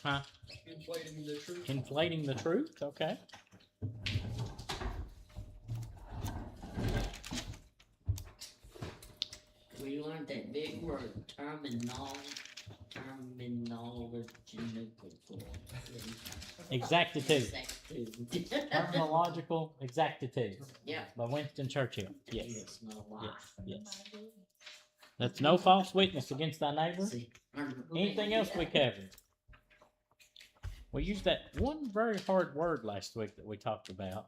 Huh? Inflating the truth. Inflating the truth? Okay. We learned that big word, terminology. Exactitude. Terminological exactitude. Yeah. By Winston Churchill. Yes. Yes, no lie. Yes. That's no false witness against thy neighbor. See, Anything else we covered? We used that one very hard word last week that we talked about.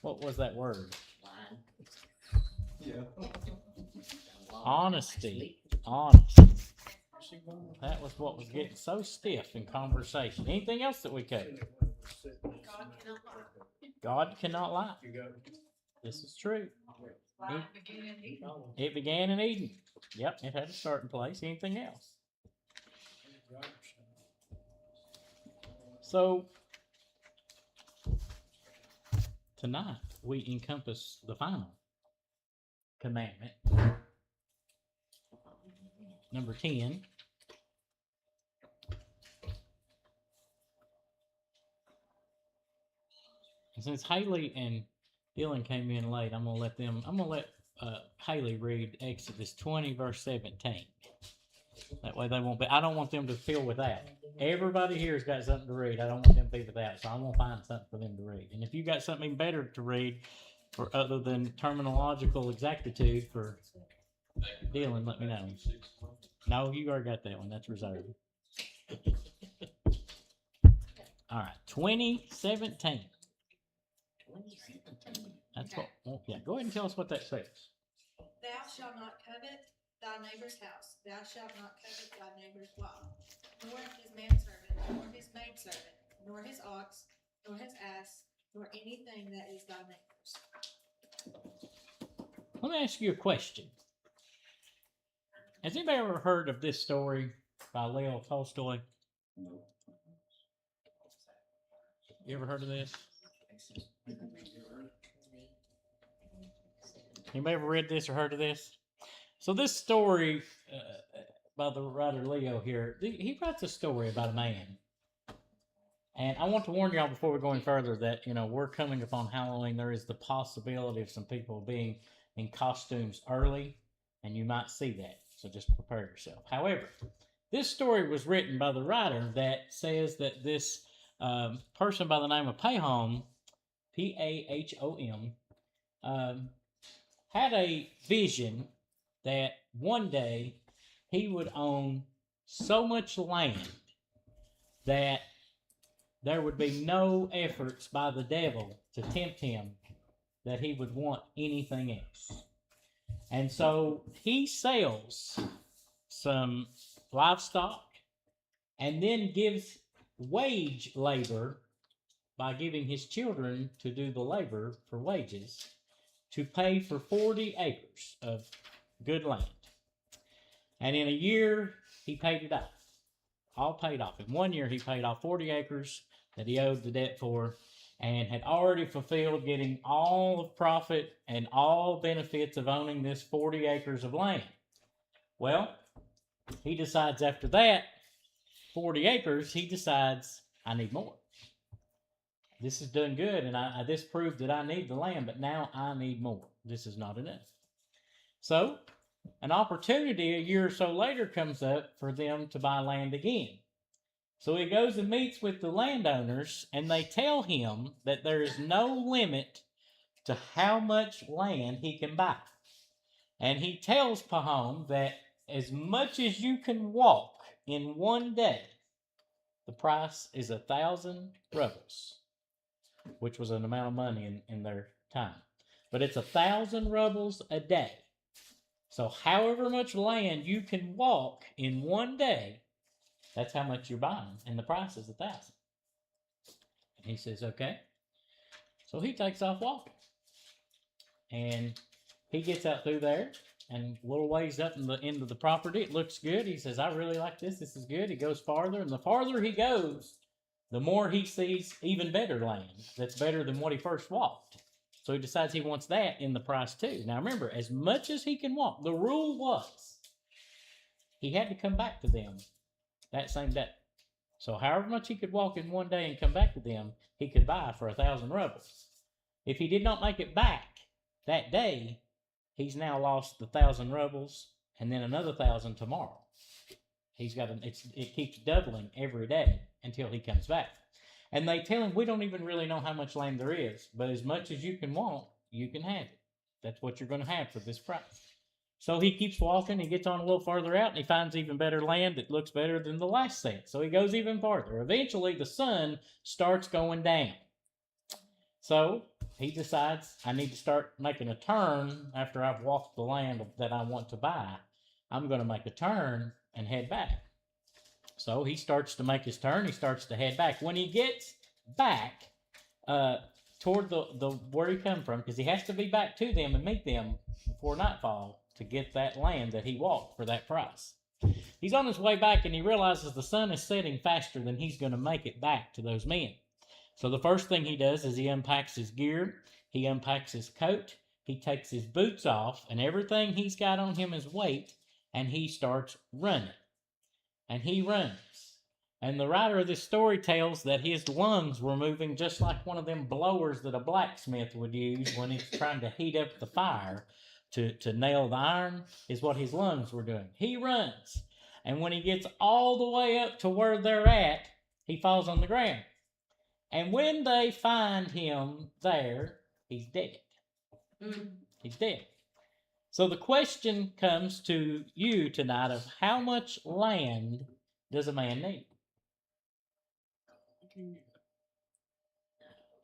What was that word? Yeah. Honesty. Honesty. That was what was getting so stiff in conversation. Anything else that we covered? God cannot lie. This is true. It began in Eden. Yep, it had a starting place. Anything else? So, tonight we encompass the final commandment, number 10. And since Haley and Dylan came in late, I'm gonna let Haley read Exodus 20 verse 17. That way they won't be. I don't want them to feel without. Everybody here has got something to read. I don't want them to be without, so I'm gonna find something for them to read. And if you got something better to read, for other than terminological exactitude for Dylan, let me know. No, you already got that one. That's reserved. All right, 2017. That's what. Oh, yeah, go ahead and tell us what that says. Thou shalt not covet thy neighbor's house. Thou shalt not covet thy neighbor's wife, nor his manservant, nor his maidservant, nor his ox, nor his ass, nor anything that is thy neighbor's. Let me ask you a question. Has anybody ever heard of this story by Leo Tolstoy? No. You ever heard of this? Anybody ever read this or heard of this? So this story by the writer Leo here, he writes a story about a man. And I want to warn y'all before we go any further that, we're coming upon Halloween. There is the possibility of some people being in costumes early, and you might see that. So just prepare yourself. However, this story was written by the writer that says that this person by the name of Pahom, Pahom, had a vision that one day he would own so much land that there would be no efforts by the devil to tempt him that he would want anything else. And so he sells some livestock and then gives wage labor by giving his children to do the labor for wages to pay for 40 acres of good land. And in a year, he paid it off. All paid off. In 1 year, he paid off 40 acres that he owed the debt for and had already fulfilled getting all of profit and all benefits of owning this 40 acres of land. Well, he decides after that, 40 acres, he decides, I need more. This is done good, and this proved that I need the land, but now I need more. This is not enough. So, an opportunity a year or so later comes up for them to buy land again. So he goes and meets with the landowners, and they tell him that there is no limit to how much land he can buy. And he tells Pahom that as much as you can walk in 1 day, the price is 1,000 rubles, which was an amount of money in their time. But it's 1,000 rubles a day. So however much land you can walk in 1 day, that's how much you're buying. And the price is 1,000. And he says, okay. So he takes off walking. And he gets out through there and a little ways up in the end of the property. It looks good. He says, I really like this. This is good. He goes farther. And the farther he goes, the more he sees even better land that's better than what he first walked. So he decides he wants that in the price too. Now remember, as much as he can walk, the rule was he had to come back to them that same day. So however much he could walk in one day and come back to them, he could buy for 1,000 rubles. If he did not make it back that day, he's now lost the 1,000 rubles and then another 1,000 tomorrow. He's got it keeps doubling every day until he comes back. And they tell him, we don't even really know how much land there is, but as much as you can want, you can have it. That's what you're going to have for this price. So he keeps walking, he gets on a little farther out, and he finds even better land that looks better than the last set. So he goes even farther. Eventually, the sun starts going down. So he decides, I need to start making a turn after I've walked the land that I want to buy. I'm going to make a turn and head back. So he starts to make his turn. He starts to head back. When he gets back toward the where he come from, because he has to be back to them and meet them before nightfall to get that land that he walked for that price. He's on his way back, and he realizes the sun is setting faster than he's going to make it back to those men. So the first thing he does is he unpacks his gear, he unpacks his coat, he takes his boots off, and everything he's got on him is weight, and he starts running. And he runs. And the writer of this story tells that his lungs were moving just like one of them blowers that a blacksmith would use when he's trying to heat up the fire to nail the iron, is what his lungs were doing. He runs. And when he gets all the way up to where they're at, he falls on the ground. And when they find him there, he's dead. He's dead. So the question comes to you tonight of how much land does a man need?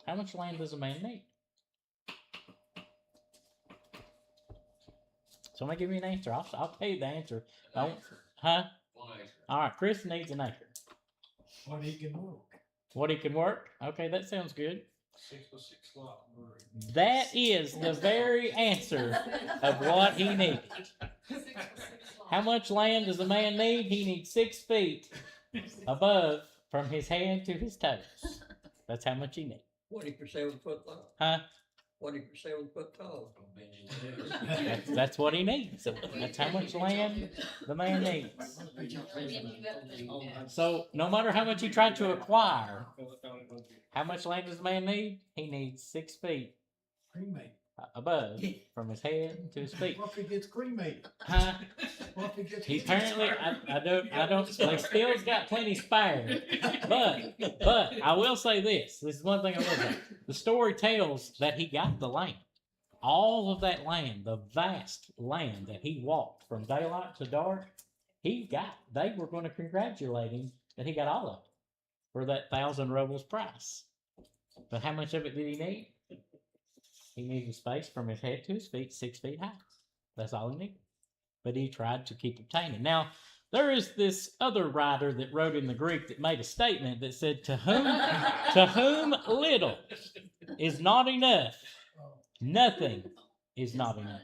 How much land does a man need? So I'm going to give you an answer. I'll tell you the answer. Huh? 1 acre. All right, Chris needs an acre. What he can work. What he can work? Okay, that sounds good. 6 by 6 lot. That is the very answer of what he needs. How much land does a man need? He needs 6 feet above from his head to his toes. That's how much he needs. 20 per 7 foot long. Huh? 20 per 7 foot tall. That's what he needs. So that's how much land the man needs. So no matter how much he tried to acquire, how much land does the man need? He needs 6 feet Cremate. above from his head to his feet. What if he gets cremated? Huh? What if he gets He apparently, I don't, they still's got plenty spare. But I will say this is one thing I will say. The story tells that he got the land. All of that land, the vast land that he walked from daylight to dark, they were going to congratulate him that he got all of it for that 1,000 rubles price. But how much of it did he need? He needed space from his head to his feet, 6 feet high. That's all he needed. But he tried to keep obtaining. Now, there is this other writer that wrote in the Greek that made a statement that said, to whom little is not enough, nothing is not enough.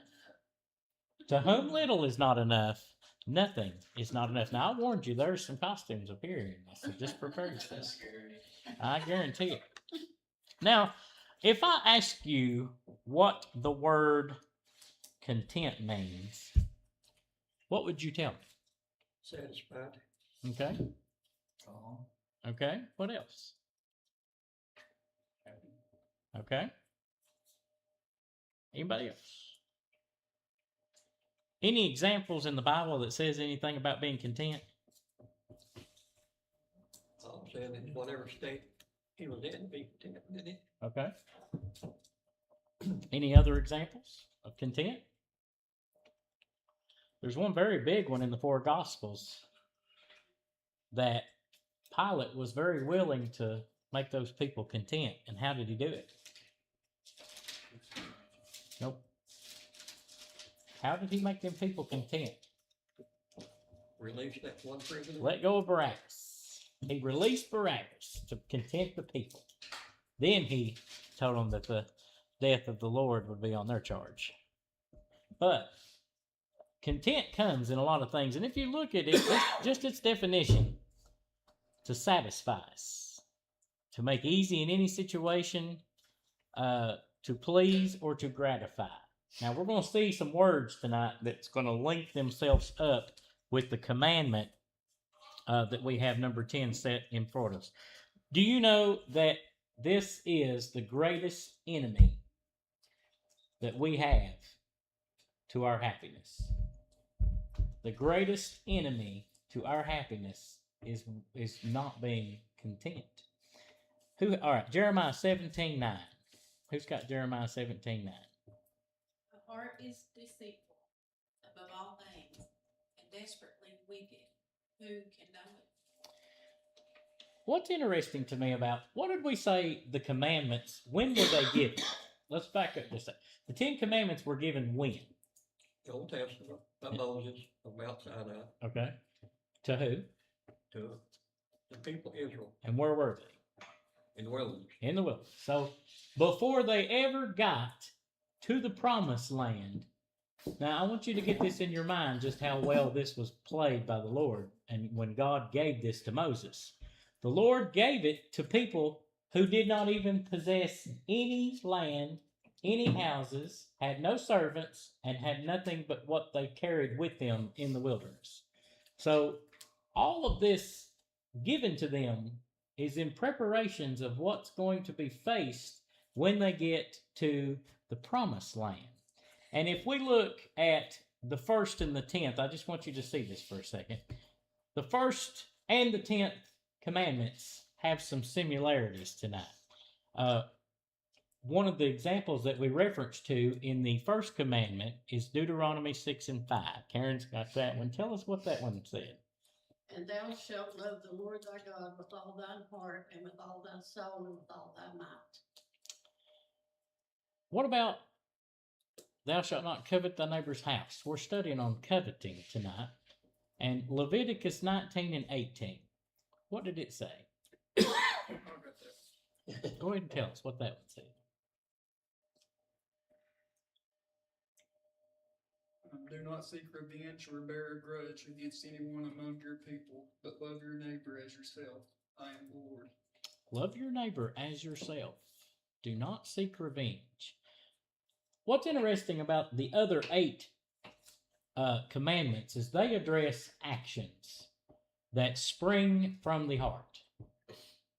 To whom little is not enough, nothing is not enough. Now, I warned you, there's some costumes appearing, so just prepare yourself. I guarantee it. Now, if I ask you what the word content means, what would you tell me? Satisfied. Okay. Okay. What else? Okay. Anybody else? Any examples in the Bible that says anything about being content? I'm saying in whatever state he was in, be content, didn't he? Okay. Any other examples of content? There's one very big one in the 4 Gospels that Pilate was very willing to make those people content. And how did he do it? Nope. How did he make them people content? Release that one prisoner. Let go of Barabbas. He released Barabbas to content the people. Then he told them that the death of the Lord would be on their charge. But content comes in a lot of things. And if you look at it, just its definition, to satisfy us, to make easy in any situation, to please or to gratify. Now, we're going to see some words tonight that's going to link themselves up with the commandment that we have number 10 set in front of us. Do you know that this is the greatest enemy that we have to our happiness? The greatest enemy to our happiness is not being content. All right, Jeremiah 17:9. Who's got Jeremiah 17:9? The heart is deceitful above all things and desperately wicked. Who can know it? What's interesting to me about, what did we say the commandments, when were they given? Let's back up just a second. The 10 commandments were given when? The Old Testament, by Moses, on Mount Sinai, Okay. To who? to the people of Israel And where were they? in the wilderness. In the wilderness. So before they ever got to the promised land, now I want you to get this in your mind, just how well this was played by the Lord. And when God gave this to Moses, the Lord gave it to people who did not even possess any land, any houses, had no servants, and had nothing but what they carried with them in the wilderness. So all of this given to them is in preparations of what's going to be faced when they get to the promised land. And if we look at the 1st and the 10th, I just want you to see this for a second. The 1st and the 10th commandments have some similarities tonight. One of the examples that we reference to in the 1st commandment is Deuteronomy 6:5. Karen's got that one. Tell us what that one said. And thou shalt love the Lord thy God with all thine heart and with all thy soul and with all thy might. What about thou shalt not covet thy neighbor's house? We're studying on coveting tonight. And Leviticus 19:18. What did it say? Go ahead and tell us what that one said. Do not seek revenge or bear a grudge against anyone among your people, but love your neighbor as yourself. I am the Lord. Love your neighbor as yourself. Do not seek revenge. What's interesting about the other 8 commandments is they address actions that spring from the heart.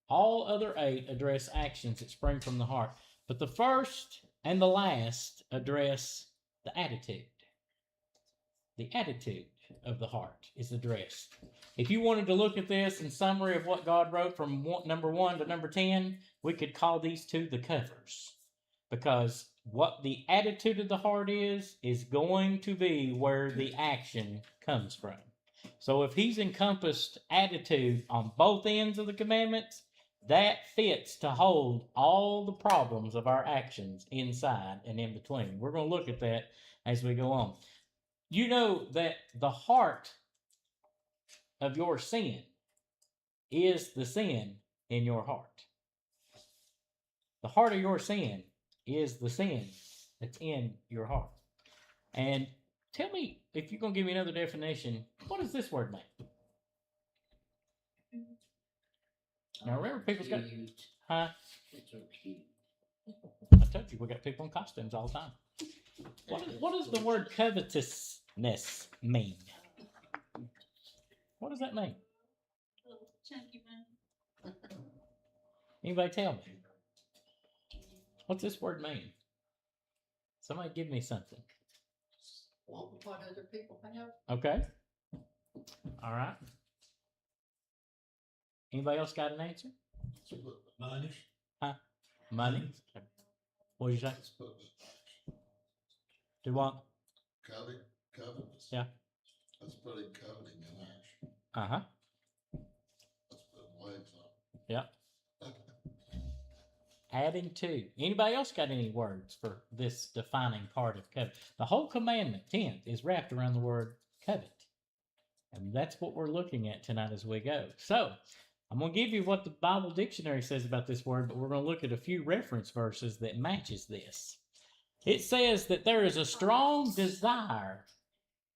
All other 8 address actions that spring from the heart. But the 1st and the last address the attitude. The attitude of the heart is addressed. If you wanted to look at this in summary of what God wrote from number 1 to number 10, we could call these 2 the covers. Because what the attitude of the heart is going to be where the action comes from. So if he's encompassed attitude on both ends of the commandments, that fits to hold all the problems of our actions inside and in between. We're going to look at that as we go on. You know that the heart of your sin is the sin in your heart. The heart of your sin is the sin that's in your heart. And tell me, if you're going to give me another definition, what does this word mean? Now remember, people's got, huh? It's so cute. I told you, we got people in costumes all the time. What does the word covetousness mean? What does that mean? Little chunky man. Anybody tell me? What's this word mean? Somebody give me something. Want what other people have. Okay. All right. Anybody else got an answer? Money. Money. What did you say? Do what? Covetous. Yeah. That's putting coveting in action. Uh-huh. That's putting waves on. Yeah. Adding to. Anybody else got any words for this defining part of covet? The whole commandment, 10th, is wrapped around the word covet. And that's what we're looking at tonight as we go. So, I'm going to give you what the Bible dictionary says about this word, but we're going to look at a few reference verses that matches this. It says that there is a strong desire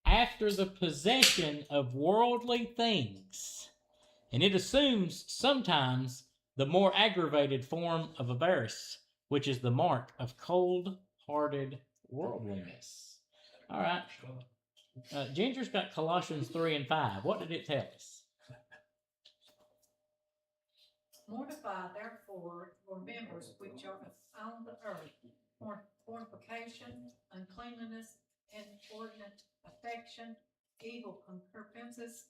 after the possession of worldly things. And it assumes sometimes the more aggravated form of avarice, which is the mark of cold-hearted worldliness. All right. Ginger's got Colossians 3:5. What did it tell us? Mortify therefore your members which are on the earth, fornication, uncleanness, inordinate affection, evil concupiscence,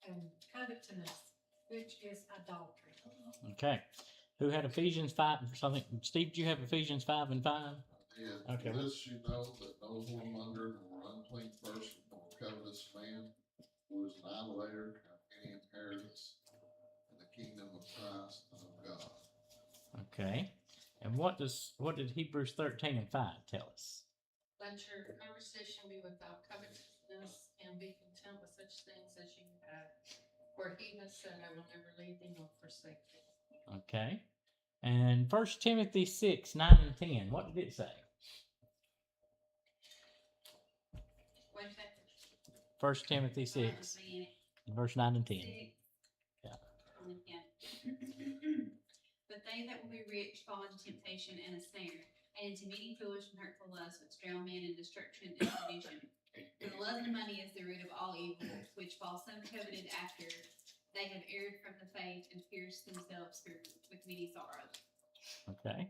and covetousness, which is adultery. Okay. Who had Ephesians 5 or something? Steve, do you have Ephesians 5 and 5? Yeah, Okay. for this you know that no whoremonger nor unclean person nor covetous man who is an idolater have any inheritance in the kingdom of Christ and of God. Okay. And what did Hebrews 13 and 5 tell us? Let your conversation be without covetousness, and be content with such things as you have. For he has said, I will never leave thee nor forsake thee. Okay. And 1 Timothy 6, 9 and 10, what did it say? Wait a minute. 1 Timothy 6, verse 9 and 10. Yeah. But they that will be rich fall into temptation and a snare, and into many foolish and hurtful lusts, which drown men in destruction and perdition. For the love of money is the root of all evil, which fall some coveted after they have erred from the faith and pierced themselves through with many sorrows. Okay.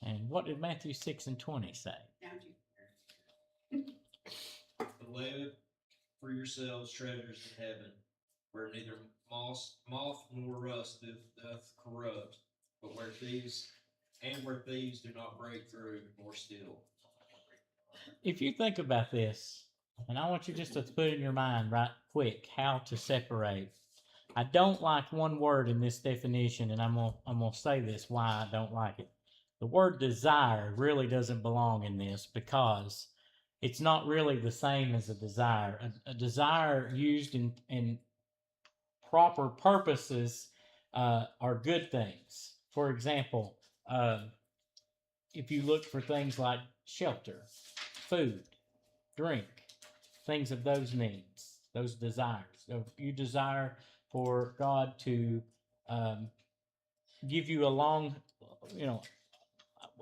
And what did Matthew 6 and 20 say? Found you. But lay up for yourselves treasures in heaven, where neither moth nor rust doth corrupt, but where thieves do not break through nor steal. If you think about this, and I want you just to put in your mind right quick how to separate. I don't like one word in this definition, and I'm gonna say this why I don't like it. The word desire really doesn't belong in this because it's not really the same as a desire. A desire used in proper purposes are good things. For example, if you look for things like shelter, food, drink, things of those needs, those desires. If you desire for God to give you a long,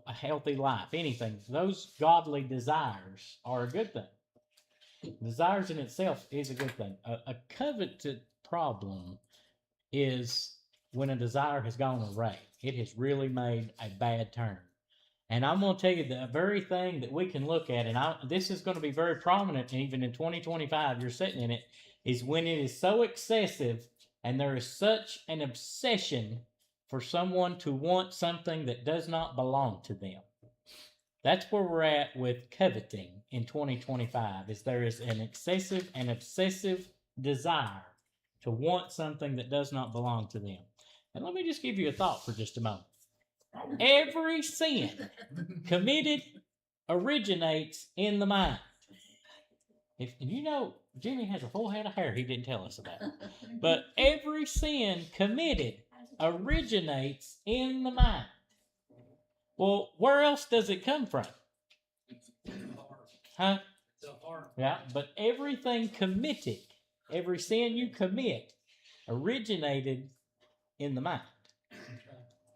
a healthy life, anything, those godly desires are a good thing. Desires in itself is a good thing. A coveted problem is when a desire has gone awry. It has really made a bad turn. And I'm going to tell you the very thing that we can look at, and this is going to be very prominent even in 2025, you're sitting in it, is when it is so excessive and there is such an obsession for someone to want something that does not belong to them. That's where we're at with coveting in 2025, is there is an excessive and obsessive desire to want something that does not belong to them. And let me just give you a thought for just a moment. Every sin committed originates in the mind. And you know, Jimmy has a full head of hair he didn't tell us about. But every sin committed originates in the mind. Well, where else does it come from? Huh? Yeah, but everything committed, every sin you commit, originated in the mind.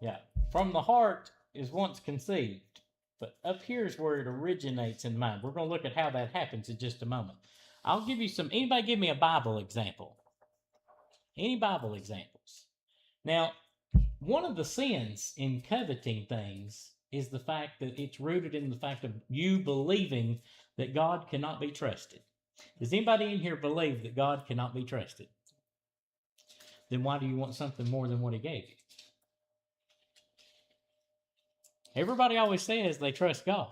Yeah, from the heart is once conceived, but up here is where it originates in the mind. We're going to look at how that happens in just a moment. I'll give you anybody give me a Bible example? Any Bible examples? Now, one of the sins in coveting things is the fact that it's rooted in the fact of you believing that God cannot be trusted. Does anybody in here believe that God cannot be trusted? Then why do you want something more than what he gave you? Everybody always says they trust God,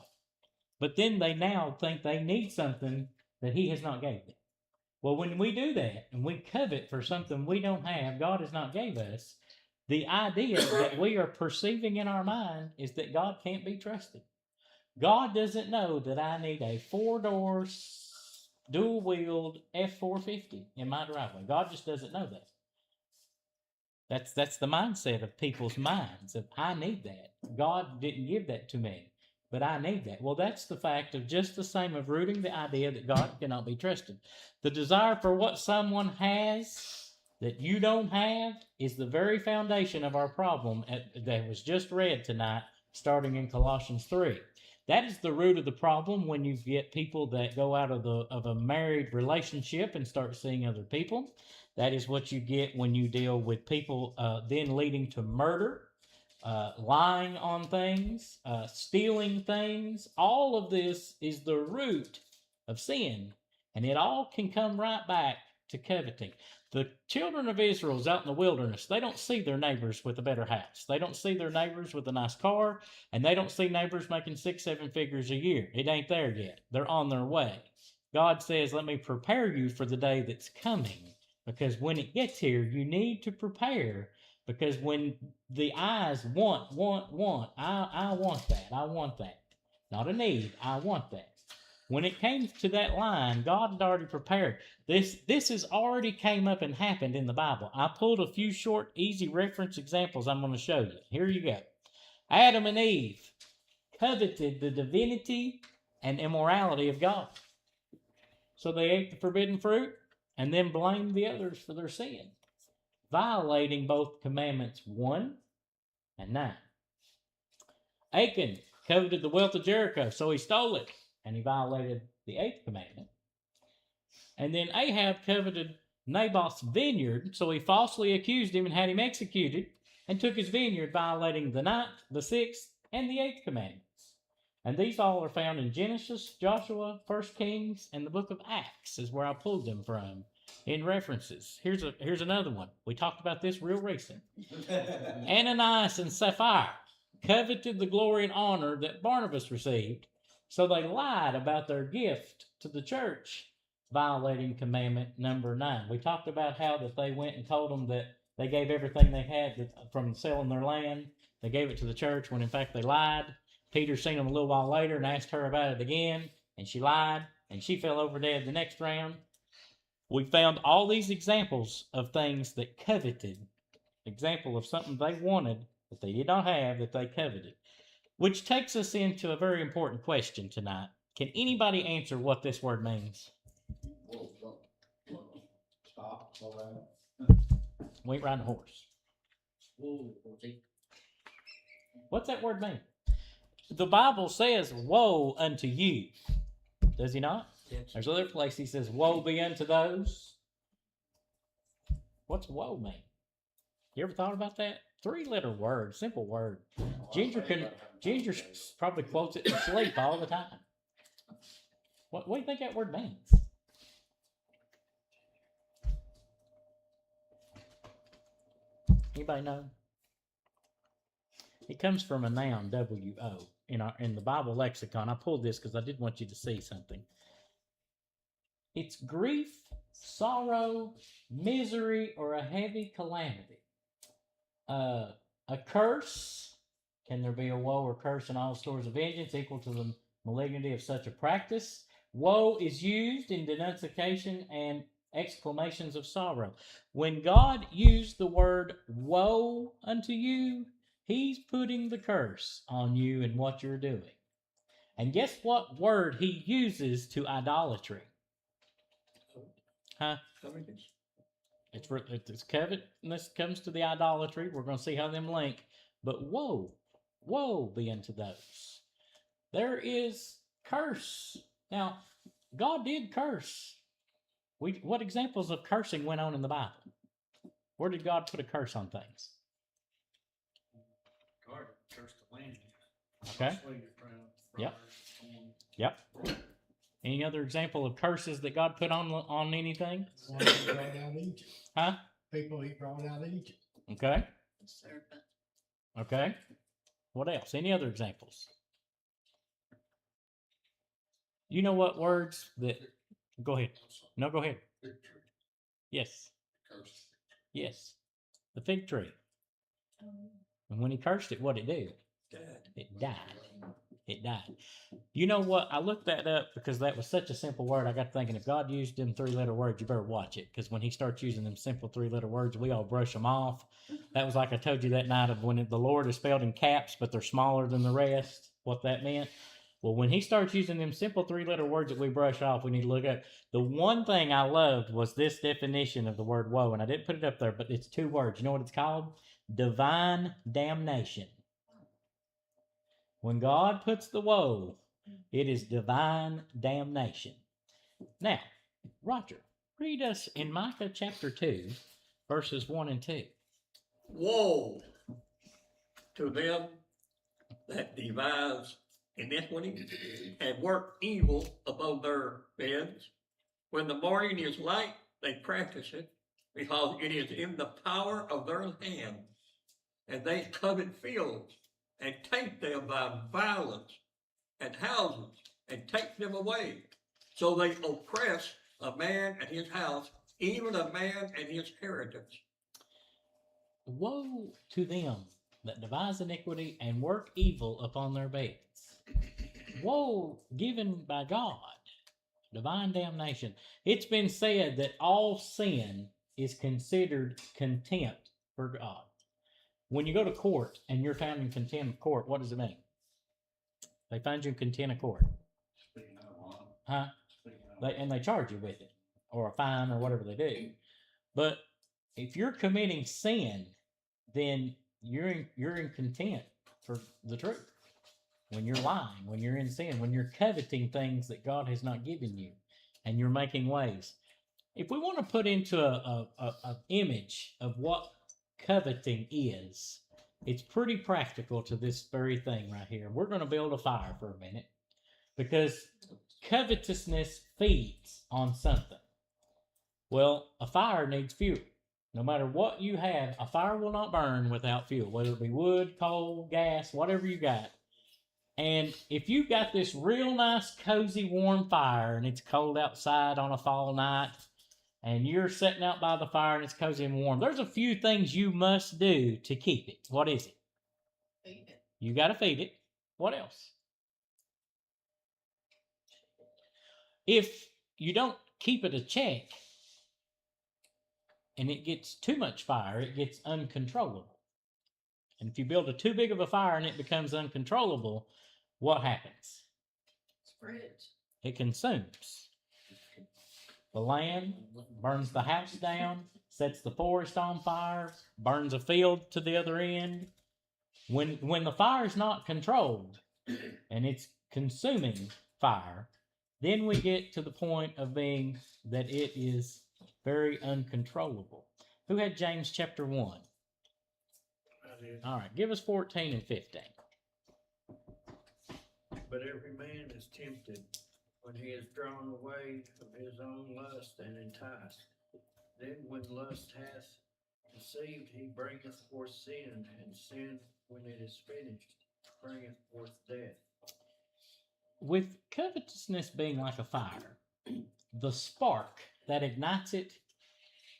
but then they now think they need something that he has not gave them. Well, when we do that and we covet for something we don't have, God has not gave us, the idea that we are perceiving in our mind is that God can't be trusted. God doesn't know that I need a 4-door, dual-wheeled F-450 in my driveway. God just doesn't know that. That's the mindset of people's minds, of I need that. God didn't give that to me, but I need that. Well, that's the fact of just the same of rooting the idea that God cannot be trusted. The desire for what someone has that you don't have is the very foundation of our problem that was just read tonight, starting in Colossians 3. That is the root of the problem when you get people that go out of a married relationship and start seeing other people. That is what you get when you deal with people then leading to murder, lying on things, stealing things. All of this is the root of sin, and it all can come right back to coveting. The children of Israel's out in the wilderness. They don't see their neighbors with a better house. They don't see their neighbors with a nice car, and they don't see neighbors making 6, 7 figures a year. It ain't there yet. They're on their way. God says, let me prepare you for the day that's coming, because when it gets here, you need to prepare, because when the eyes want, I want that. Not a need, I want that. When it came to that line, God had already prepared. This has already came up and happened in the Bible. I pulled a few short, easy reference examples I'm going to show you. Here you go. Adam and Eve coveted the divinity and immorality of God. So they ate the forbidden fruit and then blamed the others for their sin, violating both commandments 1 and 9. Achan coveted the wealth of Jericho, so he stole it, and he violated the 8th commandment. And then Ahab coveted Naboth's vineyard, so he falsely accused him and had him executed, and took his vineyard, violating the 9th, the 6th, and the 8th commandments. And these all are found in Genesis, Joshua, 1 Kings, and the book of Acts is where I pulled them from in references. Here's another one. We talked about this real recent. Ananias and Sapphira coveted the glory and honor that Barnabas received, so they lied about their gift to the church, violating commandment number 9. We talked about how that they went and told them that they gave everything they had from selling their land. They gave it to the church when in fact they lied. Peter seen them a little while later and asked her about it again, and she lied, and she fell over dead the next round. We found all these examples of things that coveted, example of something they wanted that they did not have that they coveted. Which takes us into a very important question tonight. Can anybody answer what this word means? Stop, slow down. We ain't riding a horse. What's that word mean? The Bible says, woe unto you. Does he not? Yes. There's other place he says, woe be unto those. What's woe mean? You ever thought about that? 3-letter word, simple word. Ginger probably quotes it in sleep all the time. What do you think that word means? Anybody know? It comes from a noun, W-O, in the Bible lexicon. I pulled this because I did want you to see something. It's grief, sorrow, misery, or a heavy calamity. A curse. Can there be a woe or curse in all stores of vengeance equal to the malignity of such a practice? Woe is used in denunciation and exclamations of sorrow. When God used the word woe unto you, he's putting the curse on you and what you're doing. And guess what word he uses to idolatry? Huh? It's covetousness comes to the idolatry. We're going to see how them link. But woe be unto those. There is curse. Now, God did curse. What examples of cursing went on in the Bible? Where did God put a curse on things? God cursed the land. Okay. Yep. Any other example of curses that God put on anything? One he brought out of Egypt. Huh? People he brought out of Egypt. Okay. Serpent. Okay. What else? Any other examples? You know what words that... Go ahead. No, go ahead. Victory. Yes. Curse. Yes. The fig tree. And when he cursed it, what did it do? It died. It died. You know what? I looked that up because that was such a simple word. I got thinking, if God used them 3-letter words, you better watch it. Because when he starts using them simple 3-letter words, we all brush them off. That was like I told you that night of when the Lord is spelled in caps, but they're smaller than the rest, what that meant. Well, when he starts using them simple 3-letter words that we brush off, we need to look at. The one thing I loved was this definition of the word woe, and I didn't put it up there, but it's 2 words. You know what it's called? Divine damnation. When God puts the woe, it is divine damnation. Now, Roger, read us in Micah chapter 2, verses 1 and 2. Woe to them that devise iniquity and work evil above their beds. When the morning is light, they practice it, because it is in the power of their hand, and they covet fields and take them by violence, and houses and take them away. So they oppress a man and his house, even a man and his heritage. Woe to them that devise iniquity and work evil upon their beds. Woe given by God, divine damnation. It's been said that all sin is considered contempt for God. When you go to court and you're found in contempt of court, what does it mean? They find you in contempt of court. Huh? And they charge you with it, or a fine, or whatever they do. But if you're committing sin, then you're in contempt for the truth. When you're lying, when you're in sin, when you're coveting things that God has not given you, and you're making ways. If we want to put into a image of what coveting is, it's pretty practical to this very thing right here. We're going to build a fire for a minute, because covetousness feeds on something. Well, a fire needs fuel. No matter what you have, a fire will not burn without fuel, whether it be wood, coal, gas, whatever you got. And if you've got this real nice, cozy, warm fire, and it's cold outside on a fall night, and you're sitting out by the fire and it's cozy and warm, there's a few things you must do to keep it. What is it? Feed it. You got to feed it. What else? If you don't keep it a check and it gets too much fire, it gets uncontrollable. And if you build too big of a fire and it becomes uncontrollable, what happens? Spreads. It consumes the land, burns the house down, sets the forest on fire, burns a field to the other end. When the fire is not controlled and it's consuming fire, then we get to the point of being that it is very uncontrollable. Who had James chapter 1? I did. All right, give us 14 and 15. But every man is tempted when he is drawn away of his own lust and enticed. Then when lust hath conceived, he bringeth forth sin, and sin, when it is finished, bringeth forth death. With covetousness being like a fire, the spark that ignites it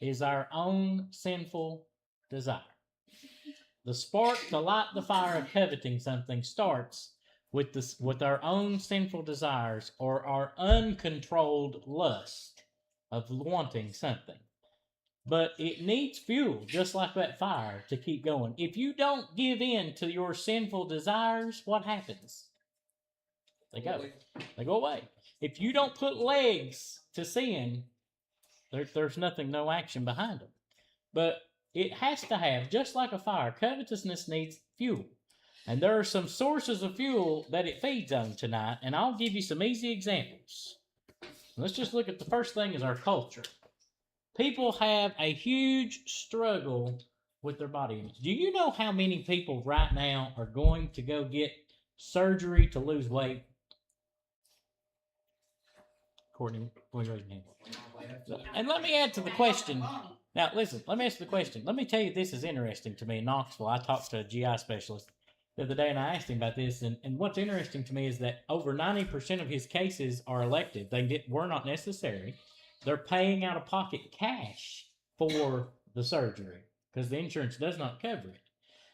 is our own sinful desire. The spark to light the fire of coveting something starts with our own sinful desires, or our uncontrolled lust of wanting something. But it needs fuel, just like that fire, to keep going. If you don't give in to your sinful desires, what happens? They go. They go away. If you don't put legs to sin, there's nothing, no action behind them. But it has to have, just like a fire, covetousness needs fuel. And there are some sources of fuel that it feeds on tonight, and I'll give you some easy examples. Let's just look at the first thing is our culture. People have a huge struggle with their body image. Do you know how many people right now are going to go get surgery to lose weight? Courtney, will you raise your hand? And let me add to the question. Now, listen, let me ask the question. Let me tell you, this is interesting to me in Knoxville. I talked to a GI specialist the other day, and I asked him about this. And what's interesting to me is that over 90% of his cases are elective. Were not necessary. They're paying out of pocket cash for the surgery because the insurance does not cover it.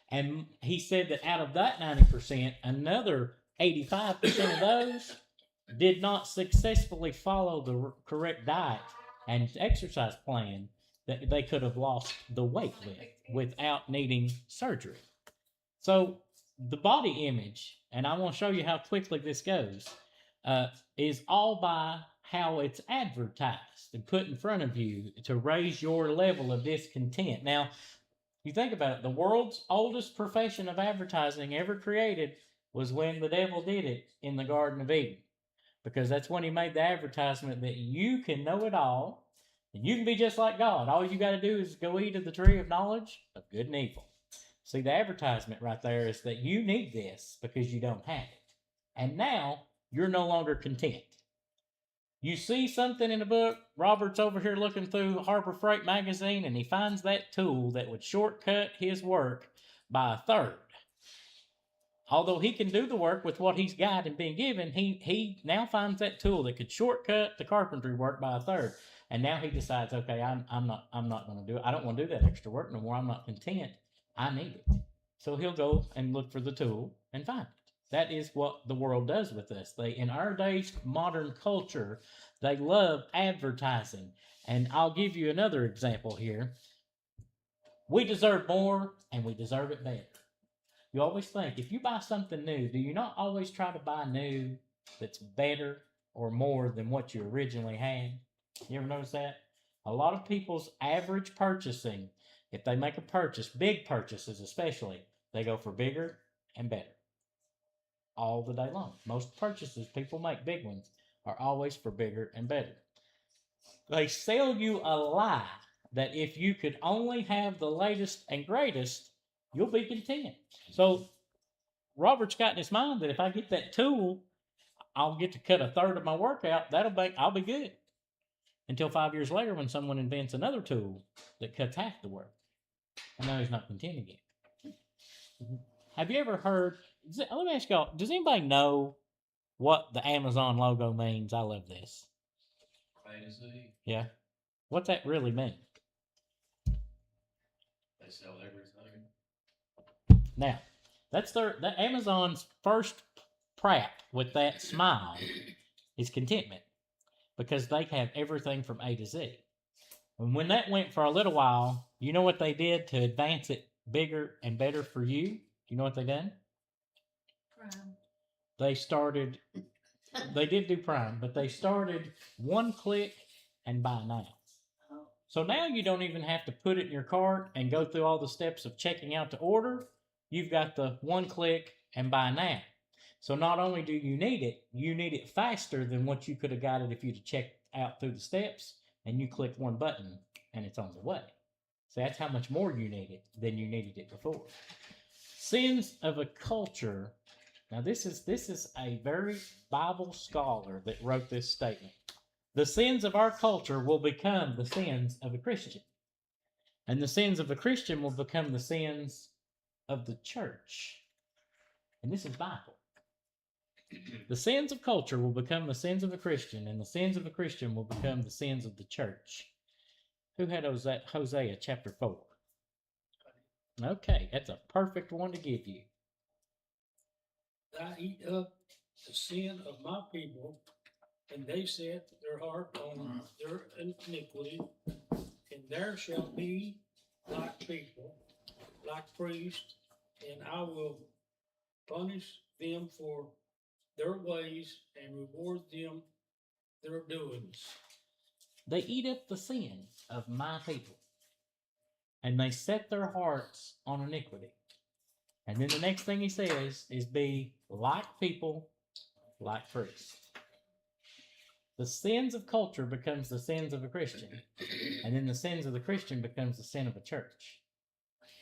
And he said that out of that 90%, another 85% of those did not successfully follow the correct diet and exercise plan that they could have lost the weight without needing surgery. So the body image, and I want to show you how quickly this goes, is all by how it's advertised and put in front of you to raise your level of discontent. Now, you think about it, the world's oldest profession of advertising ever created was when the devil did it in the Garden of Eden. Because that's when he made the advertisement that you can know it all, and you can be just like God. All you got to do is go eat of the tree of knowledge of good and evil. See, the advertisement right there is that you need this because you don't have it. And now you're no longer content. You see something in a book, Robert's over here looking through Harbor Freight magazine, and he finds that tool that would shortcut his work by a third. Although he can do the work with what he's got and been given, he now finds that tool that could shortcut the carpentry work by a third. And now he decides, okay, I'm not going to do it. I don't want to do that extra work no more. I'm not content. I need it. So he'll go and look for the tool and find it. That is what the world does with us. In our day's modern culture, they love advertising. And I'll give you another example here. We deserve more, and we deserve it better. You always think, if you buy something new, do you not always try to buy new that's better or more than what you originally had? You ever notice that? A lot of people's average purchasing, if they make a purchase, big purchases especially, they go for bigger and better all the day long. Most purchases people make, big ones, are always for bigger and better. They sell you a lie that if you could only have the latest and greatest, you'll be content. So Robert's got in his mind that if I get that tool, I'll get to cut a third of my work out. I'll be good. Until 5 years later, when someone invents another tool that cuts half the work, and now he's not content again. Have you ever heard? Let me ask y'all: does anybody know what the Amazon logo means? I love this. Fantasy. Yeah. What's that really mean? They sell everything. Now, that's the Amazon's first prap with that smile is contentment, because they have everything from A to Z. And when that went for a little while, you know what they did to advance it bigger and better for you? You know what they done? Prime. They did do Prime, but they started one click and buy now. So now you don't even have to put it in your cart and go through all the steps of checking out to order. You've got the one click and buy now. So not only do you need it faster than what you could have got it if you'd have checked out through the steps and you click one button and it's on the way. So that's how much more you need it than you needed it before. Sins of a culture. Now this is a very Bible scholar that wrote this statement. The sins of our culture will become the sins of a Christian. And the sins of a Christian will become the sins of the church. And this is Bible. The sins of culture will become the sins of a Christian, and the sins of a Christian will become the sins of the church. Who had Hosea chapter 4? Okay, that's a perfect one to give you. I eat up the sin of my people, and they set their heart on their iniquity, and there shall be like people, like priests, and I will punish them for their ways and reward them their doings. They eat up the sin of my people, and they set their hearts on iniquity. And then the next thing he says is be like people, like priests. The sins of culture becomes the sins of a Christian, and then the sins of the Christian becomes the sin of a church,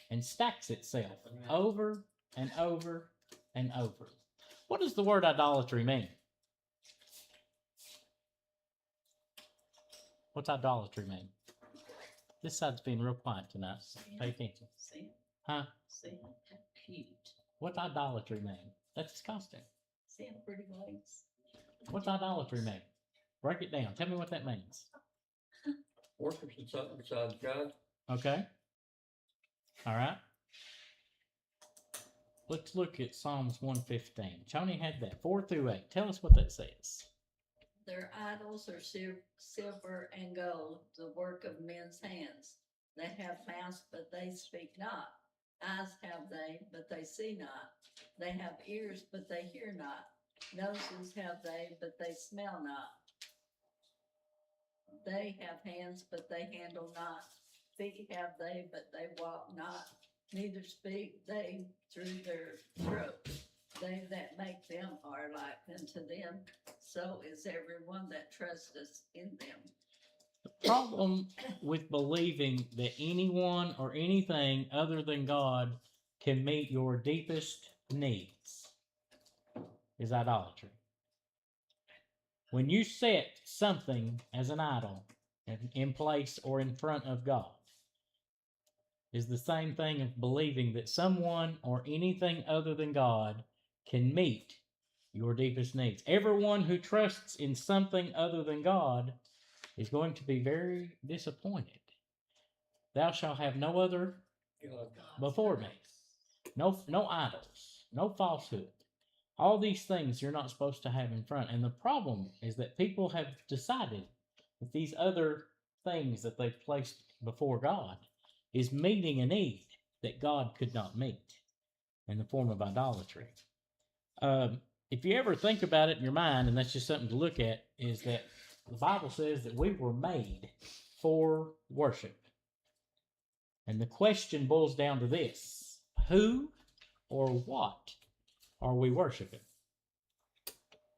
and stacks itself over and over and over. What does the word idolatry mean? What's idolatry mean? This side's being real quiet tonight. Pay attention. Sin. Huh? Sin. Cute. What's idolatry mean? That's his costume. Sin. Pretty legs. What's idolatry mean? Break it down. Tell me what that means. Worshiping something besides God. Okay. All right. Let's look at Psalms 115. Tony had that 4 through 8. Tell us what that says. Their idols are silver and gold, the work of men's hands. They have mouths, but they speak not. Eyes have they, but they see not. They have ears, but they hear not. Noses have they, but they smell not. They have hands, but they handle not. Feet have they, but they walk not. Neither speak they through their throat. they that make them are like unto them, so is everyone that trusteth in them. Problem with believing that anyone or anything other than God can meet your deepest needs is idolatry. When you set something as an idol in place or in front of God, is the same thing as believing that someone or anything other than God can meet your deepest needs. Everyone who trusts in something other than God is going to be very disappointed. Thou shalt have no other before me. No idols, no falsehood. All these things you're not supposed to have in front. And the problem is that people have decided that these other things that they've placed before God is meeting a need that God could not meet in the form of idolatry. If you ever think about it in your mind, and that's just something to look at, is that the Bible says that we were made for worship. And the question boils down to this: who or what are we worshiping?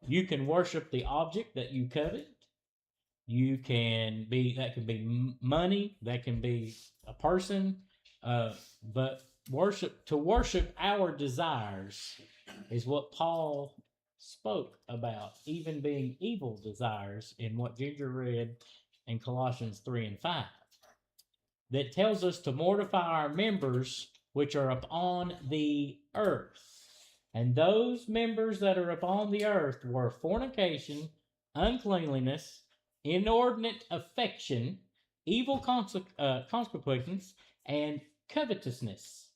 You can worship the object that you covet. That can be money, that can be a person, but to worship our desires is what Paul spoke about, even being evil desires in what Ginger read in Colossians 3 and 5. That tells us to mortify our members which are upon the earth. And those members that are upon the earth were fornication, uncleanliness, inordinate affection, evil concupiscence, and covetousness,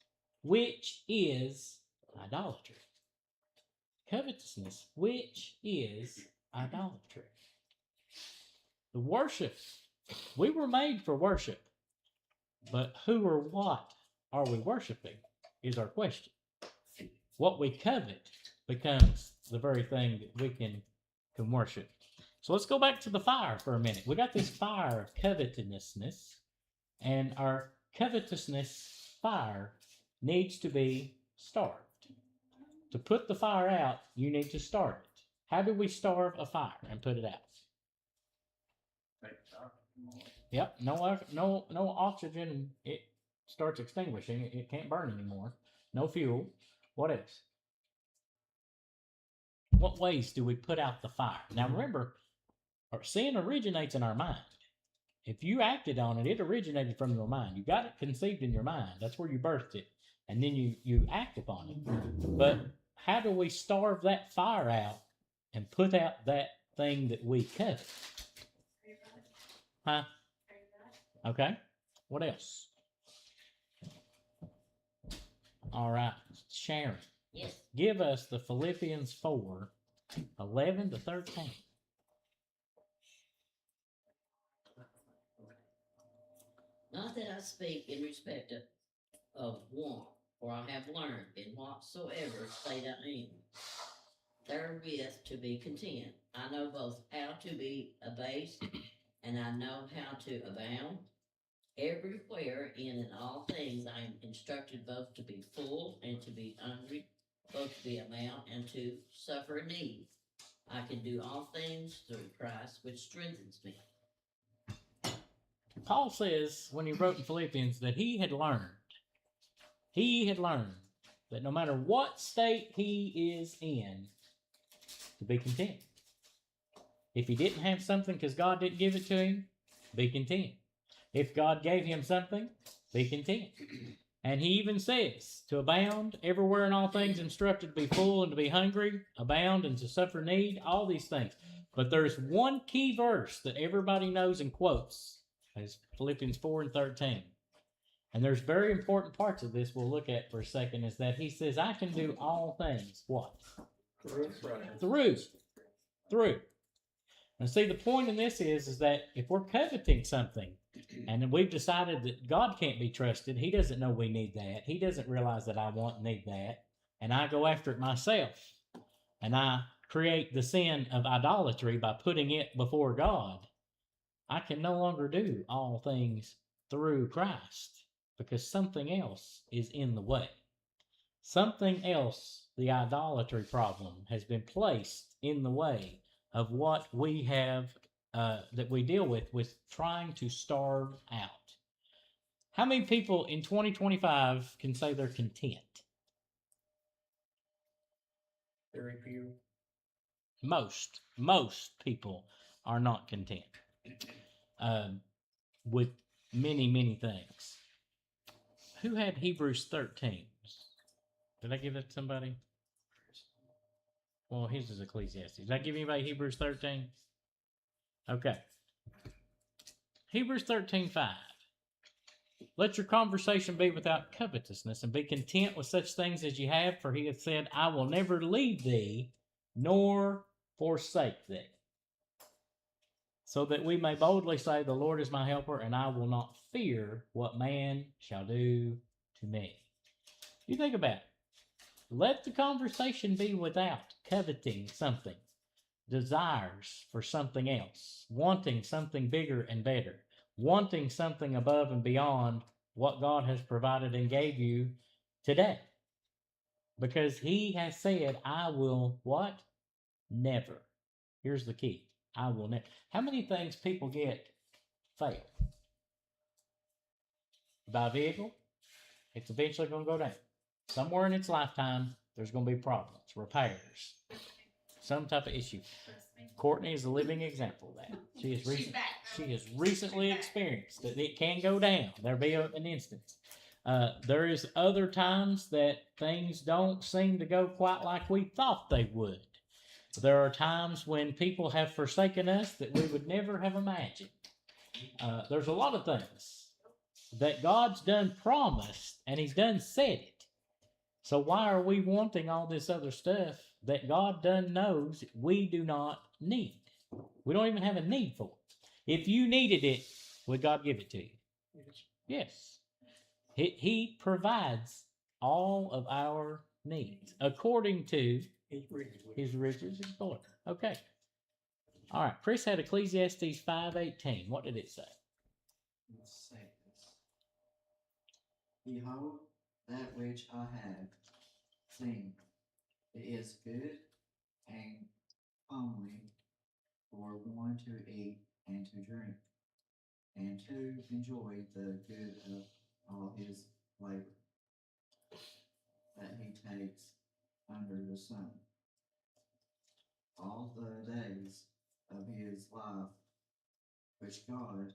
which is idolatry. Covetousness, which is idolatry. The worship. We were made for worship. But who or what are we worshiping is our question. What we covet becomes the very thing that we can worship. So let's go back to the fire for a minute. We got this fire of covetousness, and our covetousness fire needs to be starved. To put the fire out, you need to starve it. How do we starve a fire and put it out? Yep, no oxygen. It starts extinguishing. It can't burn anymore. No fuel. What else? What ways do we put out the fire? Now remember, our sin originates in our mind. If you acted on it, it originated from your mind. You got it conceived in your mind. That's where you birthed it. And then you act upon it. But how do we starve that fire out and put out that thing that we covet? Huh? Okay. What else? All right. Sharon. Yes. Give us the Philippians 4, 11 to 13. Not that I speak in respect of want, for I have learned in whatsoever state I am, therewith to be content. I know both how to be abased, and I know how to abound. Everywhere in all things I am instructed both to be full and to be hungry, both to be abound and to suffer need. I can do all things through Christ, which strengthens me. Paul says when he wrote in Philippians that he had learned that no matter what state he is in, to be content. If he didn't have something because God didn't give it to him, be content. If God gave him something, be content. And he even says to abound everywhere in all things, instructed to be full and to be hungry, abound and to suffer need, all these things. But there's one key verse that everybody knows and quotes. It's Philippians 4 and 13. And there's very important parts of this we'll look at for a second, is that he says, I can do all things. What? Through. And see, the point in this is that if we're coveting something, and we've decided that God can't be trusted, he doesn't know we need that. He doesn't realize that I want and need that. And I go after it myself. And I create the sin of idolatry by putting it before God. I can no longer do all things through Christ because something else is in the way. Something else, the idolatry problem, has been placed in the way of what we have, that we deal with trying to starve out. How many people in 2025 can say they're content? Very few. Most people are not content with many things. Who had Hebrews 13? Did I give it to somebody? Well, his is Ecclesiastes. Did I give anybody Hebrews 13? Okay. Hebrews 13:5. Let your conversation be without covetousness, and be content with such things as you have, for he hath said, I will never leave thee, nor forsake thee. So that we may boldly say, the Lord is my helper, and I will not fear what man shall do to me. You think about it. Let the conversation be without coveting something, desires for something else, wanting something bigger and better, wanting something above and beyond what God has provided and gave you today. Because he has said, I will what? Never. Here's the key. I will never. How many things people get fail? Buy a vehicle, it's eventually going to go down. Somewhere in its lifetime, there's going to be problems, repairs, some type of issue. Courtney is a living example of that. She has recently experienced that it can go down. There'll be an instance. There is other times that things don't seem to go quite like we thought they would. There are times when people have forsaken us that we would never have imagined. There's a lot of things that God's done promised and he's done said it. So why are we wanting all this other stuff that God done knows we do not need? We don't even have a need for it. If you needed it, would God give it to you? Yes. He provides all of our needs according to his riches and glory. Okay. All right. Chris had Ecclesiastes 5:18. What did it say? It says, Behold, that which I have seen, it is good and comely for one to eat and to drink, and to enjoy the good of all his labor that he takes under the sun, all the days of his life which God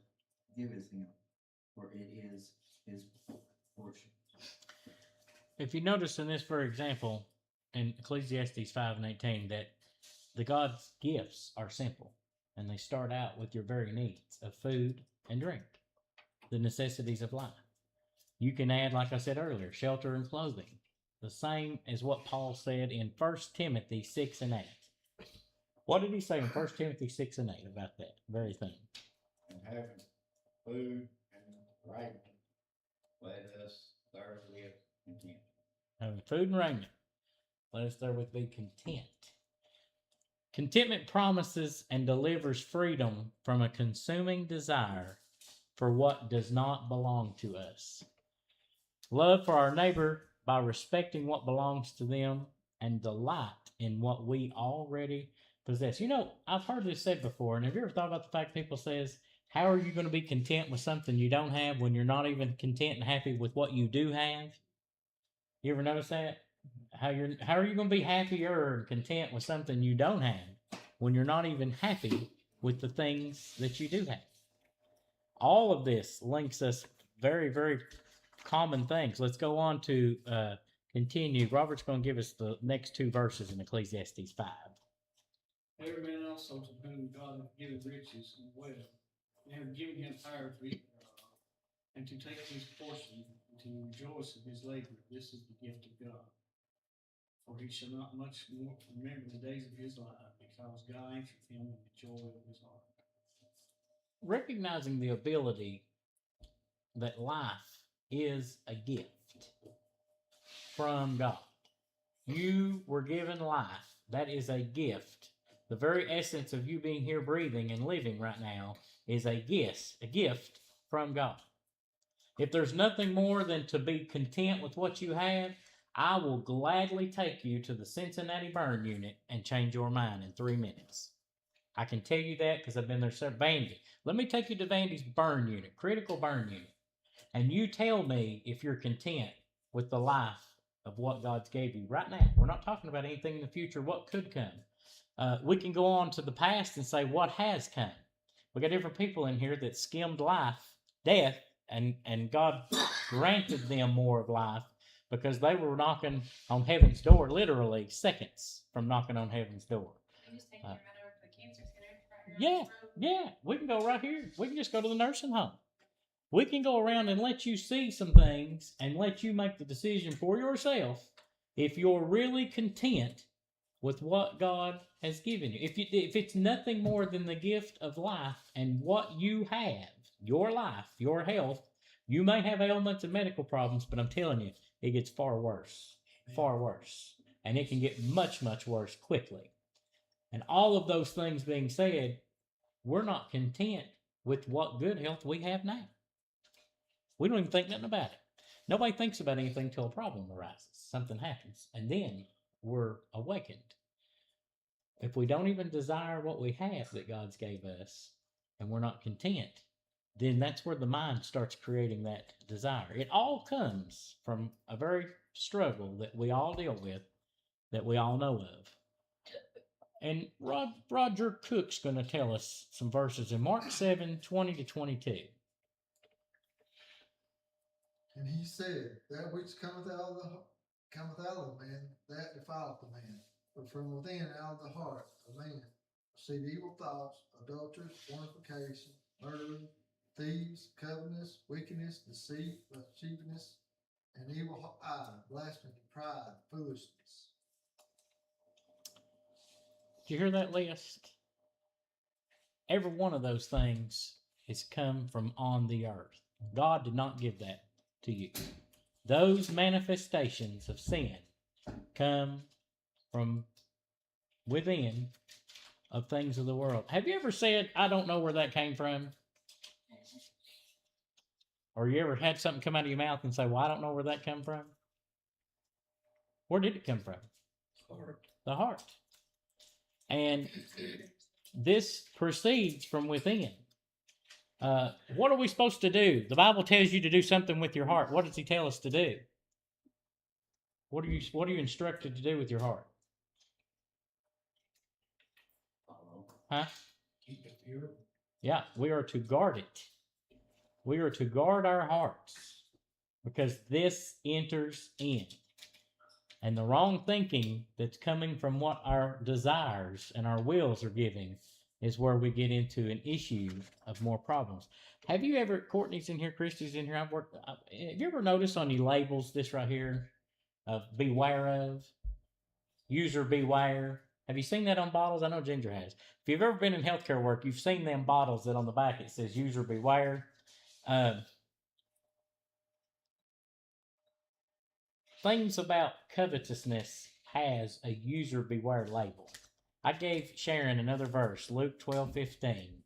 giveth him, for it is his portion. If you notice in this, for example, in Ecclesiastes 5:18, that the God's gifts are simple, and they start out with your very needs of food and drink, the necessities of life. You can add, like I said earlier, shelter and clothing, the same as what Paul said in 1 Timothy 6:8. What did he say in 1 Timothy 6:8 about that very thing? And having food and raiment, let us therewith content. Having food and raiment, let us therewith be content. Contentment promises and delivers freedom from a consuming desire for what does not belong to us. Love for our neighbor by respecting what belongs to them and delight in what we already possess. You know, I've heard this said before, and have you ever thought about the fact people says, how are you going to be content with something you don't have when you're not even content and happy with what you do have? You ever notice that? How are you going to be happier and content with something you don't have when you're not even happy with the things that you do have? All of this links us very common things. Let's go on to continue. Robert's going to give us the next two verses in Ecclesiastes 5. Every man also to whom God hath given riches and wealth, and have given him power to eat thereof, and to take his portion, and to rejoice in his labor. This is the gift of God. For he shall not much more remember the days of his life, because God answered him in the joy of his heart. Recognizing the ability that life is a gift from God. You were given life. That is a gift. The very essence of you being here breathing and living right now is a gift from God. If there's nothing more than to be content with what you have, I will gladly take you to the Cincinnati burn unit and change your mind in 3 minutes. I can tell you that because I've been there. Vandy. Let me take you to Vandy's burn unit, critical burn unit. And you tell me if you're content with the life of what God's gave you right now. We're not talking about anything in the future, what could come. We can go on to the past and say what has come. We got different people in here that skimmed death, and God granted them more of life because they were knocking on heaven's door, literally seconds from knocking on heaven's door. You just take me right over to the cancer center right Yeah, here on this road. yeah, we can go right here. We can just go to the nursing home. We can go around and let you see some things and let you make the decision for yourself if you're really content with what God has given you. If it's nothing more than the gift of life and what you have, your life, your health, you may have ailments and medical problems, but I'm telling you, it gets far worse, and it can get much, much worse quickly. And all of those things being said, we're not content with what good health we have now. We don't even think nothing about it. Nobody thinks about anything till a problem arises. Something happens, and then we're awakened. If we don't even desire what we have that God's gave us, and we're not content, then that's where the mind starts creating that desire. It all comes from a very struggle that we all deal with, that we all know of. And Roger Cook's going to tell us some verses in Mark 7:20-22. And he said, that which cometh out of the man, that defileth the man. But from within, out of the heart of man, proceed evil thoughts, adulteries, fornication, murder, thieves, covetousness, wickedness, deceit, lasciviousness, and evil eye, blasphemy, pride, foolishness. Did you hear that list? Every one of those things has come from on the earth. God did not give that to you. Those manifestations of sin come from within of things of the world. Have you ever said, I don't know where that came from? Or you ever had something come out of your mouth and say, well, I don't know where that came from? Where did it come from? Heart. The heart. And this proceeds from within. What are we supposed to do? The Bible tells you to do something with your heart. What does he tell us to do? What are you instructed to do with your heart? Huh? Keep it pure. Yeah, we are to guard it. We are to guard our hearts because this enters in. And the wrong thinking that's coming from what our desires and our wills are giving is where we get into an issue of more problems. Have you ever, Courtney's in here, Christy's in here, have you ever noticed on your labels this right here, beware of, user beware? Have you seen that on bottles? I know Ginger has. If you've ever been in healthcare work, you've seen them bottles that on the back it says user beware. Things about covetousness has a user beware label. I gave Sharon another verse, Luke 12:15.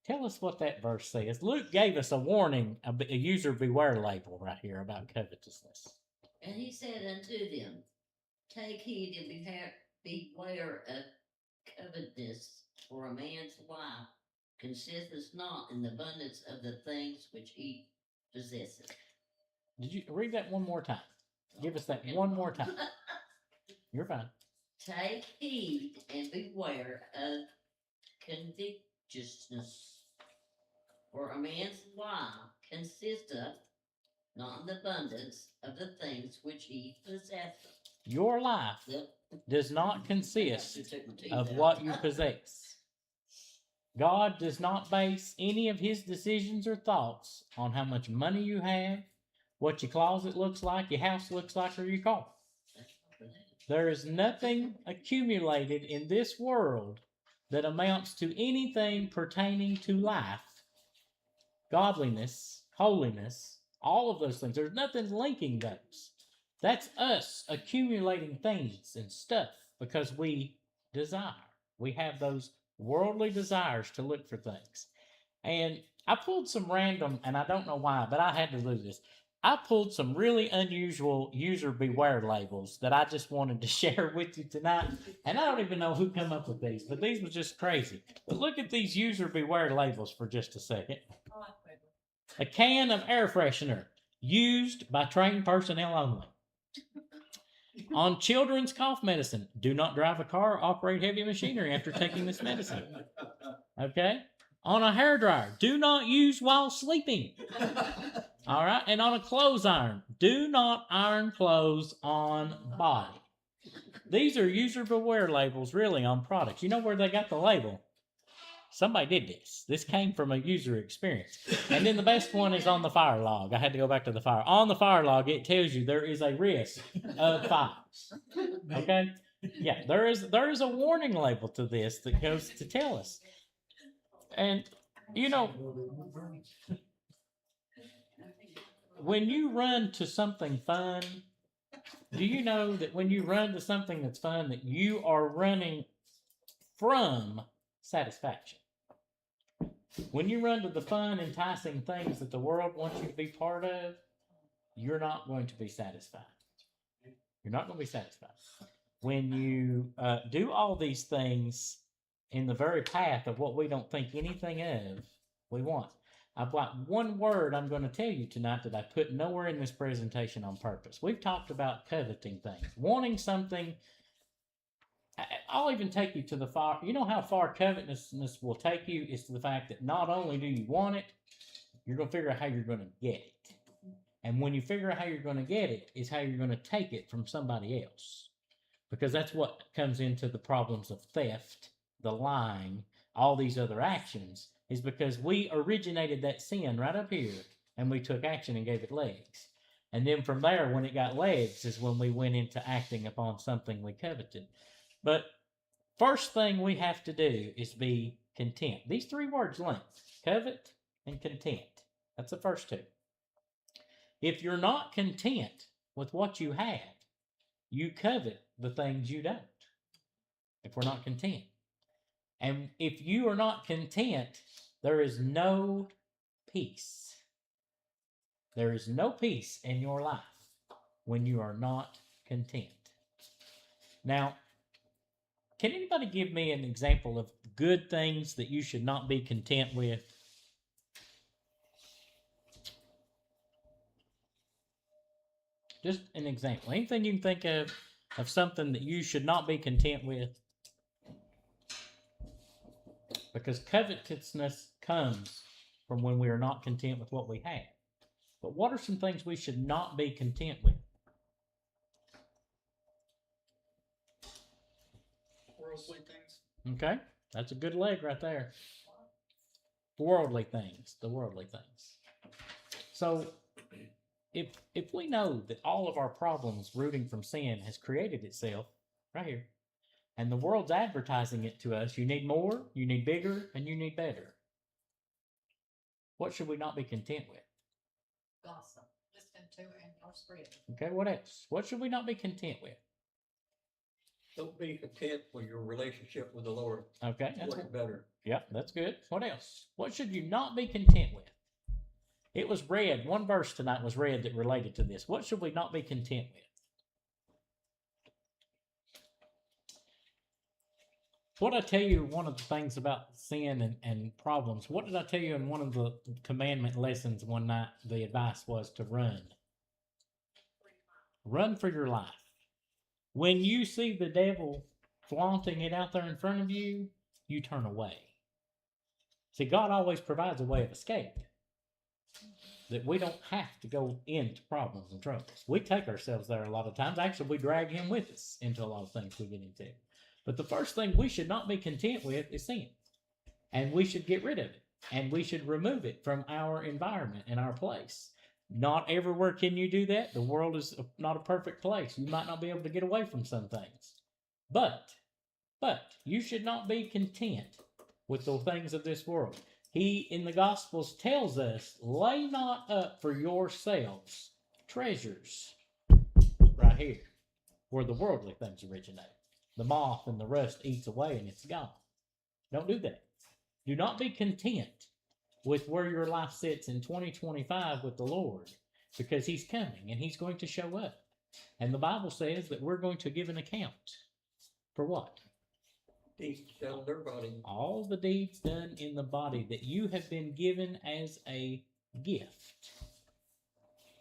Tell us what that verse says. Luke gave us a warning, a user beware label right here about covetousness. And he said unto them, take heed and beware of covetousness, for a man's life consisteth not in the abundance of the things which he possesseth. Did you read that one more time? Give us that one more time. You're fine. Take heed and beware of covetousness, for a man's life consisteth not in the abundance of the things which he possesseth. Your life does not consist of what you possess. God does not base any of his decisions or thoughts on how much money you have, what your closet looks like, your house looks like, or your car. There is nothing accumulated in this world that amounts to anything pertaining to life, godliness, holiness, all of those things. There's nothing linking those. That's us accumulating things and stuff because we desire. We have those worldly desires to look for things. And I pulled some random, and I don't know why, but I had to do this. I pulled some really unusual user beware labels that I just wanted to share with you tonight. And I don't even know who come up with these, but these were just crazy. But look at these user beware labels for just a second. A can of air freshener used by trained personnel only. On children's cough medicine, do not drive a car or operate heavy machinery after taking this medicine. Okay? On a hairdryer, do not use while sleeping. All right? And on a clothes iron, do not iron clothes on body. These are user beware labels, really, on products. You know where they got the label? Somebody did this. This came from a user experience. And then the best one is on the fire log. I had to go back to the fire. On the fire log, it tells you there is a risk of fires. Okay? Yeah, there is a warning label to this that goes to tell us. And, you know, when you run to something fun, do you know that when you run to something that's fun, that you are running from satisfaction? When you run to the fun, enticing things that the world wants you to be part of, you're not going to be satisfied. You're not going to be satisfied. When you do all these things in the very path of what we don't think anything of, we want. I've got one word I'm going to tell you tonight that I put nowhere in this presentation on purpose. We've talked about coveting things, wanting something. I'll even take you to the far. You know how far covetousness will take you is to the fact that not only do you want it, you're going to figure out how you're going to get it. And when you figure out how you're going to get it, is how you're going to take it from somebody else. Because that's what comes into the problems of theft, the lying, all these other actions, is because we originated that sin right up here and we took action and gave it legs. And then from there, when it got legs, is when we went into acting upon something we coveted. But first thing we have to do is be content. These three words linked: covet and content. That's the first two. If you're not content with what you have, you covet the things you don't. If we're not content. And if you are not content, there is no peace. There is no peace in your life when you are not content. Now, can anybody give me an example of good things that you should not be content with? Just an example. Anything you can think of something that you should not be content with? Because covetousness comes from when we are not content with what we have. But what are some things we should not be content with? Worldly things. Okay, that's a good leg right there. Worldly things, the worldly things. So, if we know that all of our problems rooting from sin has created itself right here, and the world's advertising it to us, you need more, you need bigger, and you need better. What should we not be content with? Gossip, listen to and or spread. Okay, what else? What should we not be content with? Don't be content with your relationship with the Lord. Okay, that's Work better. Yep, that's good. What else? What should you not be content with? It was read, one verse tonight was read that related to this. What should we not be content with? What did I tell you one of the things about sin and problems? What did I tell you in one of the commandment lessons one night? The advice was to run. Run for your life. When you see the devil flaunting it out there in front of you, you turn away. See, God always provides a way of escape. That we don't have to go into problems and troubles. We take ourselves there a lot of times. Actually, we drag him with us into a lot of things we get into. But the first thing we should not be content with is sin. And we should get rid of it. And we should remove it from our environment and our place. Not everywhere can you do that. The world is not a perfect place. You might not be able to get away from some things. But you should not be content with the things of this world. He, in the Gospels, tells us, lay not up for yourselves treasures right here, where the worldly things originate. The moth and the rust eats away and it's gone. Don't do that. Do not be content with where your life sits in 2025 with the Lord because he's coming and he's going to show up. And the Bible says that we're going to give an account for what? Deeds done in their body. All the deeds done in the body that you have been given as a gift.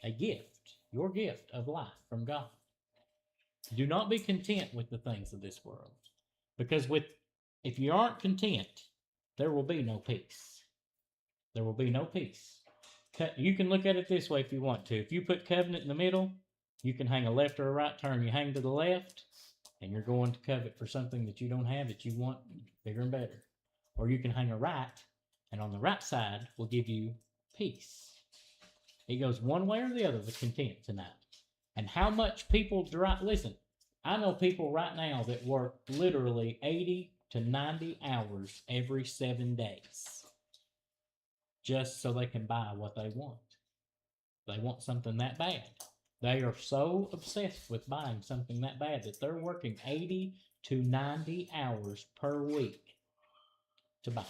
A gift. Your gift of life from God. Do not be content with the things of this world. Because if you aren't content, there will be no peace. There will be no peace. You can look at it this way if you want to. If you put covenant in the middle, you can hang a left or a right turn. You hang to the left, and you're going to covet for something that you don't have that you want bigger and better. Or you can hang a right, and on the right side will give you peace. It goes one way or the other with content tonight. And how much people drive. Listen, I know people right now that work literally 80 to 90 hours every 7 days just so they can buy what they want. They want something that bad. They are so obsessed with buying something that bad that they're working 80 to 90 hours per week to buy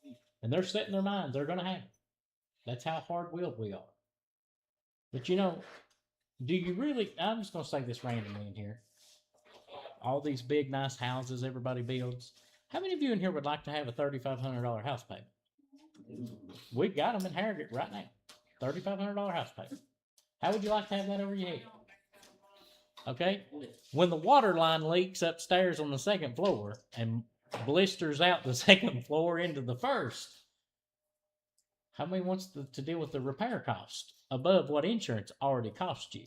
it. And they're setting their minds, they're going to have it. That's how hard-willed we are. But you know, do you really, I'm just going to say this randomly in here. All these big, nice houses everybody builds. How many of you in here would like to have a $3,500 house payment? We got them in Harrogate right now. $3,500 house payment. How would you like to have that over your head? Okay? When the water line leaks upstairs on the second floor and blisters out the second floor into the first, how many wants to deal with the repair cost above what insurance already cost you?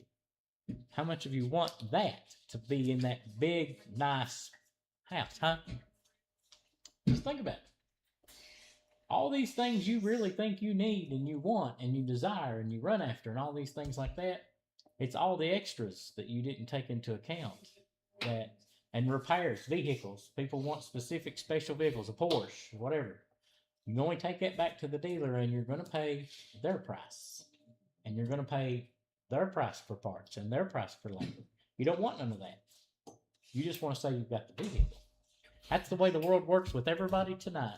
How much of you want that to be in that big, nice house, huh? Just think about it. All these things you really think you need and you want and you desire and you run after and all these things like that, it's all the extras that you didn't take into account. And repairs, vehicles. People want specific special vehicles, a Porsche, whatever. You only take that back to the dealer and you're going to pay their price. And you're going to pay their price for parts and their price for labor. You don't want none of that. You just want to say you've got the vehicle. That's the way the world works with everybody tonight.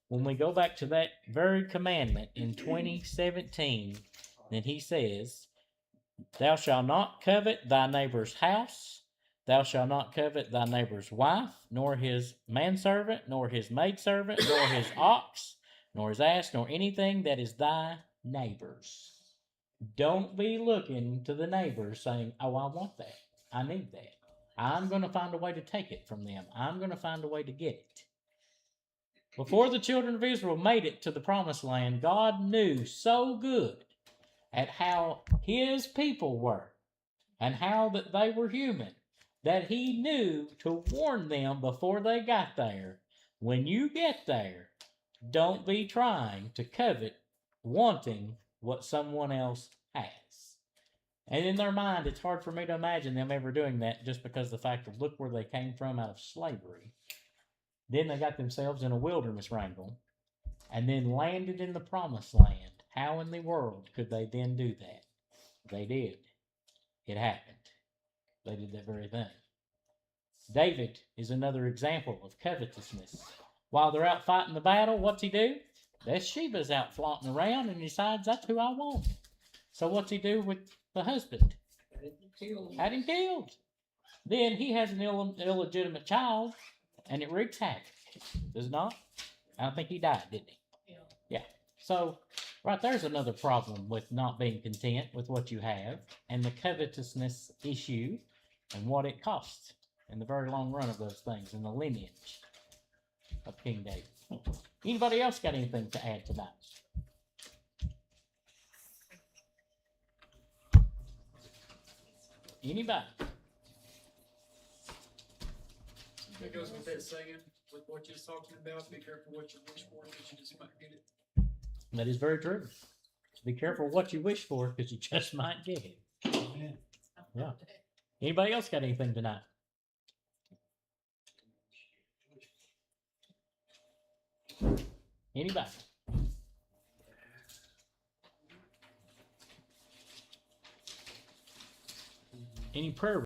When we go back to that very commandment in 2017, then he says, thou shalt not covet thy neighbor's house, thou shalt not covet thy neighbor's wife, nor his manservant, nor his maidservant, nor his ox, nor his ass, nor anything that is thy neighbor's. Don't be looking to the neighbors saying, oh, I want that. I need that. I'm going to find a way to take it from them. I'm going to find a way to get it. Before the children of Israel made it to the promised land, God knew so good at how his people were and how that they were human that he knew to warn them before they got there. When you get there, don't be trying to covet wanting what someone else has. And in their mind, it's hard for me to imagine them ever doing that just because of the fact of look where they came from out of slavery. Then they got themselves in a wilderness wrangle and then landed in the promised land. How in the world could they then do that? They did. It happened. They did that very thing. David is another example of covetousness. While they're out fighting the battle, what's he do? Bathsheba's out flaunting around and he decides that's who I want. So what's he do with the husband? Had him killed. Then he has an illegitimate child and it wreaks havoc. Does it not? I don't think he died, didn't he? Yeah. So right there's another problem with not being content with what you have and the covetousness issue and what it costs in the very long run of those things in the lineage of King David. Anybody else got anything to add tonight? Anybody? That goes with that saying, with what you're talking about, be careful what you wish for, because you just might get it. That is very true. Be careful what you wish for, because you just might get it. Yeah. Anybody else got anything tonight? Anybody? Any prayer